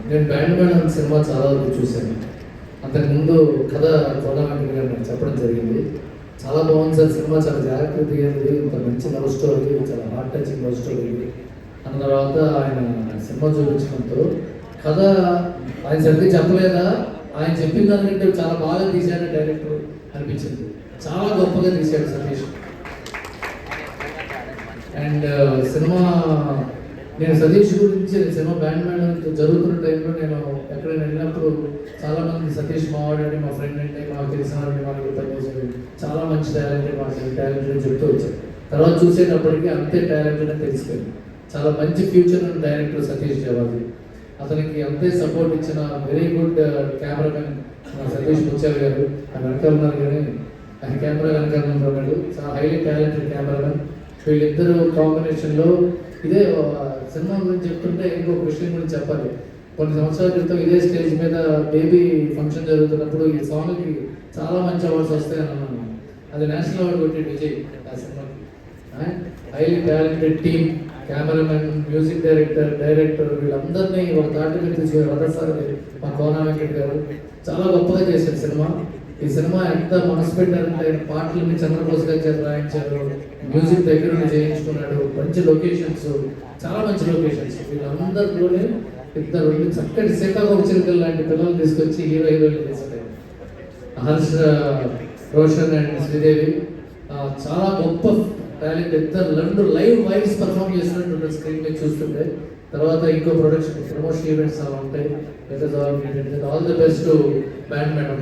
నేను band madam cinema చాలా వరకు చూశాను. అంతకుముందు కథ కోలాంటి గారు నాకు చెప్పడం జరిగింది. చాలా బాగుంది సార్ సినిమా, చాలా జాగ్రత్తగా తీయండి, ఇంత మంచి లవ్ స్టోరీ, చాలా హార్ట్ టచింగ్ లవ్ స్టోరీ అన్న తర్వాత ఆయన సినిమా చూపించడంతో కథ ఆయన సరిగ్గా చెప్పలేదా, ఆయన చెప్పిన దానికంటే చాలా బాగా తీశాడు డైరెక్టర్ అనిపించింది. చాలా గొప్పగా తీశాడు సతీష్. అండ్ సినిమా నేను సతీష్ గురించి సినిమా బ్యాండ్ మేడం జరుగుతున్న టైంలో నేను ఎక్కడైనా వెళ్ళినప్పుడు చాలామంది సతీష్ మావాడండి, మా ఫ్రెండ్ అంటే, మాకు తెలిసిన వాళ్ళని వాళ్ళకి పనిచేసేది, చాలా మంచి టాలెంటెడ్, మాకు టాలెంటెడ్ అని చెప్తూ వచ్చారు. తర్వాత చూసేటప్పటికీ అంతే టాలెంటెడ్ అని తెలిసిపోయింది. చాలా మంచి ఫ్యూచర్ ఉన్న డైరెక్టర్ సతీష్ జవాది. అతనికి అంతే సపోర్ట్ ఇచ్చిన వెరీ గుడ్ కెమెరామెన్ సతీష్ ముత్యాల గారు. ఆయన వెనకాల ఉన్నారు కానీ ఆయన కెమెరా వెనకాల ఉన్నాడు. చాలా హైలీ టాలెంటెడ్ కెమెరామెన్. వీళ్ళిద్దరు కాంబినేషన్లో ఇదే సినిమా గురించి చెప్తుంటే ఇంకొక విషయం గురించి చెప్పాలి. కొన్ని సంవత్సరాల క్రితం ఇదే స్టేజ్ మీద బేబీ ఫంక్షన్ జరుగుతున్నప్పుడు ఈ సాంగ్కి చాలా మంచి అవార్డ్స్ వస్తాయని అన్నాను. అది నేషనల్ అవార్డు కొట్టాడు విజయ్ ఆ సినిమాకి. Highly talented team, cameraman, music director వీళ్ళందరినీ ఒక తాటి మీద తీసుకుని రథసారి మా కోనా వెంకట్ గారు చాలా గొప్పగా చేశారు సినిమా. ఈ సినిమా ఎంత మనసు పెట్టారంటే ఆయన పాటలని చంద్రబోస్ గారి చేత రాయించారు, మ్యూజిక్ దగ్గర చేయించుకున్నాడు, మంచి లొకేషన్స్, చాలా మంచి లొకేషన్స్. వీళ్ళందరిలోనే ఇద్దరు చక్కటి శ్రీకాకుళం చిరుకల్ లాంటి పిల్లలు తీసుకొచ్చి హీరోయిన్లు తీసుకుంటారు. హర్ష రోషన్ అండ్ శ్రీదేవి చాలా గొప్ప టాలెంట్. ఇద్దరు రెండు లైవ్ వైవ్స్ పర్ఫామ్ చేస్తున్నట్టు స్క్రీన్ మీద చూస్తుంటే. తర్వాత ఇంకో ప్రొడక్షన్ ప్రమోషన్ ఈవెంట్స్ అలా ఉంటాయి. All the best to band madam.